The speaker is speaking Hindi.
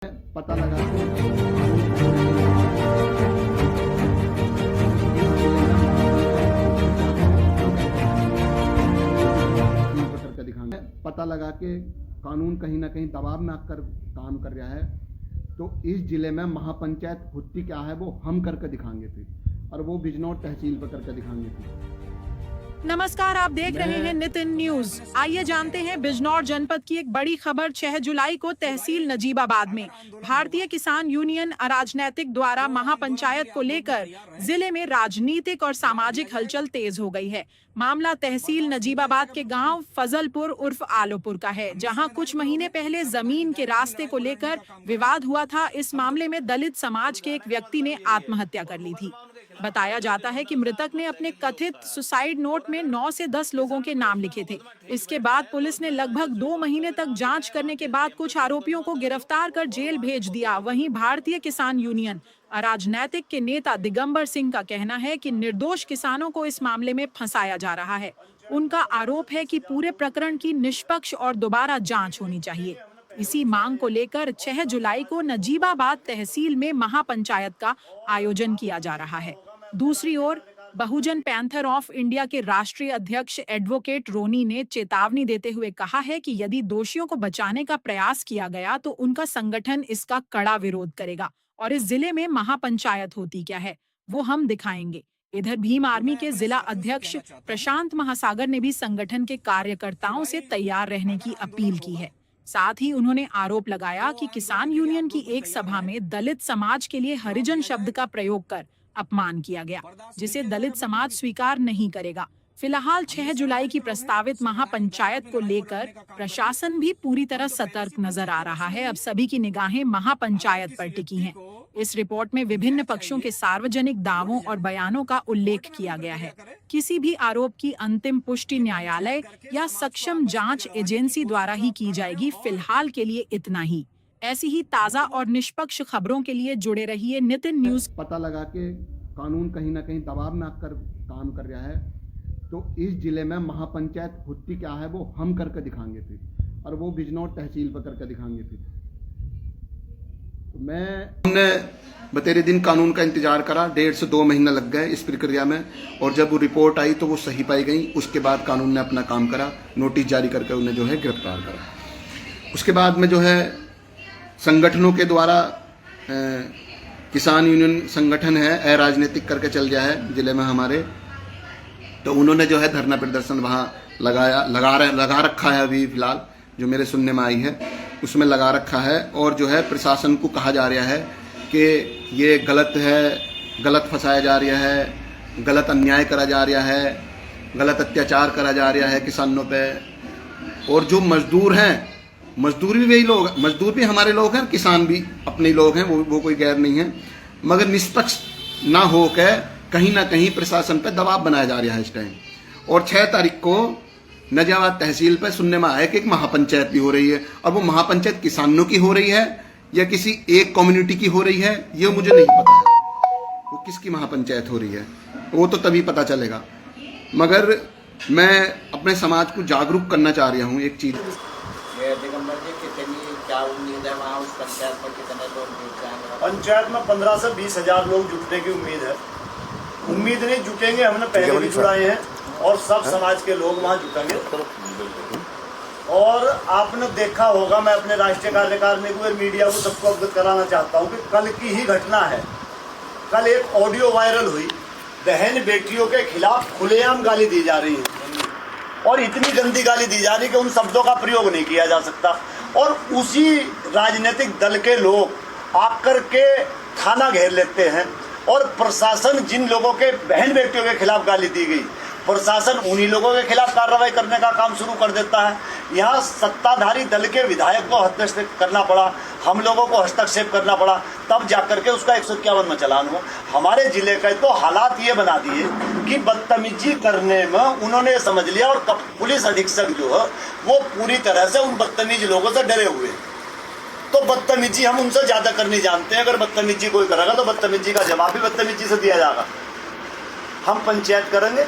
पता लगा के पता लगा के कानून कहीं ना कहीं दबाव में आकर काम कर रहा है, तो इस जिले में महापंचायत होती क्या है वो हम करके दिखाएंगे फिर, और वो बिजनौर तहसील पर करके दिखाएंगे फिर। नमस्कार, आप देख रहे हैं नितिन न्यूज। आइए जानते हैं बिजनौर जनपद की एक बड़ी खबर। 6 जुलाई को तहसील नजीबाबाद में भारतीय किसान यूनियन अराजनैतिक द्वारा महापंचायत को लेकर जिले में राजनीतिक और सामाजिक हलचल तेज हो गई है। मामला तहसील नजीबाबाद के गांव फजलपुर उर्फ आलोपुर का है, जहां कुछ महीने पहले जमीन के रास्ते को लेकर विवाद हुआ था। इस मामले में दलित समाज के एक व्यक्ति ने आत्महत्या कर ली थी। बताया जाता है कि मृतक ने अपने कथित सुसाइड नोट में 9 से 10 लोगों के नाम लिखे थे। इसके बाद पुलिस ने लगभग 2 महीने तक जांच करने के बाद कुछ आरोपियों को गिरफ्तार कर जेल भेज दिया। वहीं भारतीय किसान यूनियन अराजनैतिक के नेता दिगंबर सिंह का कहना है कि निर्दोष किसानों को इस मामले में फंसाया जा रहा है। उनका आरोप है कि पूरे प्रकरण की निष्पक्ष और दोबारा जांच होनी चाहिए। इसी मांग को लेकर 6 जुलाई को नजीबाबाद तहसील में महापंचायत का आयोजन किया जा रहा है। दूसरी ओर बहुजन पैंथर ऑफ इंडिया के राष्ट्रीय अध्यक्ष एडवोकेट रोनी ने चेतावनी देते हुए कहा है कि यदि दोषियों को बचाने का प्रयास किया गया तो उनका संगठन इसका कड़ा विरोध करेगा और इस जिले में महापंचायत होती क्या है वो हम दिखाएंगे। इधर भीम आर्मी के जिला अध्यक्ष प्रशांत महासागर ने भी संगठन के कार्यकर्ताओं से तैयार रहने की अपील की है। साथ ही उन्होंने आरोप लगाया कि किसान यूनियन की एक सभा में दलित समाज के लिए हरिजन शब्द का प्रयोग कर अपमान किया गया, जिसे दलित समाज स्वीकार नहीं करेगा। फिलहाल 6 जुलाई की प्रस्तावित महापंचायत को लेकर प्रशासन भी पूरी तरह सतर्क नजर आ रहा है। अब सभी की निगाहें महापंचायत पर टिकी हैं। इस रिपोर्ट में विभिन्न पक्षों के सार्वजनिक दावों और बयानों का उल्लेख किया गया है। किसी भी आरोप की अंतिम पुष्टि न्यायालय या सक्षम जांच एजेंसी द्वारा ही की जाएगी। फिलहाल के लिए इतना ही। ऐसी ही ताजा और निष्पक्ष खबरों के लिए जुड़े रहिए नितिन न्यूज। पता लगा के कानून कहीं ना कहीं दबाव में आकर काम कर रहा है, तो इस जिले में महापंचायत होती क्या है वो हम करके दिखाएंगे फिर, और वो बिजनौर तहसील पर करके दिखाएंगे फिर। तो हमने बतेरे दिन कानून का इंतजार करा, 1.5 से 2 महीना लग गए इस प्रक्रिया में, और जब वो रिपोर्ट आई तो वो सही पाई गई। उसके बाद कानून ने अपना काम करा, नोटिस जारी करके उन्हें जो है गिरफ्तार करा। उसके बाद में जो है संगठनों के द्वारा किसान यूनियन संगठन है अराजनीतिक करके चल गया है जिले में हमारे, तो उन्होंने जो है धरना प्रदर्शन वहाँ लगा रखा है। अभी फिलहाल जो मेरे सुनने में आई है उसमें लगा रखा है, और जो है प्रशासन को कहा जा रहा है कि ये गलत है, गलत फंसाया जा रहा है, गलत अन्याय करा जा रहा है, गलत अत्याचार करा जा रहा है किसानों पे। और जो मजदूर हैं, मजदूर भी वही लोग, मजदूर भी हमारे लोग हैं, किसान भी अपने लोग हैं, वो कोई गैर नहीं है, मगर निष्पक्ष ना होकर कहीं ना कहीं प्रशासन पे दबाव बनाया जा रहा है इस टाइम। और 6 तारीख को नजीबाबाद तहसील पे सुनने में आया कि एक महापंचायत भी हो रही है, और वो महापंचायत किसानों की हो रही है या किसी एक कम्युनिटी की हो रही है ये मुझे नहीं पता है। वो किसकी महापंचायत हो रही है वो तो तभी पता चलेगा, मगर मैं अपने समाज को जागरूक करना चाह रहा हूँ एक चीज। क्या उम्मीद है वहाँ उस पंचायत पर कितने लोग जुट जाएंगे? पंचायत में 15 से 20 हजार लोग जुटने की उम्मीद है। उम्मीद नहीं, जुटेंगे, हमने पहले भी जुटाए हैं और सब समाज के लोग वहाँ जुटेंगे। और आपने देखा होगा, मैं अपने राष्ट्रीय कार्यकारिणी को और मीडिया को सबको अवगत कराना चाहता हूँ कि कल की ही घटना है। कल एक ऑडियो वायरल हुई, बहन बेटियों के खिलाफ खुलेआम गाली दी जा रही है, और इतनी गंदी गाली दी जा रही है कि उन शब्दों का प्रयोग नहीं किया जा सकता। और उसी राजनीतिक दल के लोग आकर के थाना घेर लेते हैं, और प्रशासन जिन लोगों के बहन बेटियों के खिलाफ गाली दी गई, प्रशासन उन्हीं लोगों के खिलाफ कार्रवाई करने का काम शुरू कर देता है। यहाँ सत्ताधारी दल के विधायक को हस्तक्षेप करना पड़ा, हम लोगों को हस्तक्षेप करना पड़ा, तब जाकर के उसका 151 में चालान हुआ। हमारे जिले के तो हालात ये बना दिए कि बदतमीजी करने में उन्होंने समझ लिया, और पुलिस अधीक्षक जो है वो पूरी तरह से उन बदतमीज लोगों से डरे हुए। तो बदतमीजी हम उनसे ज्यादा करनी जानते हैं। अगर बदतमीजी कोई करेगा तो बदतमीजी का जवाब भी बदतमीजी से दिया जाएगा। हम पंचायत करेंगे।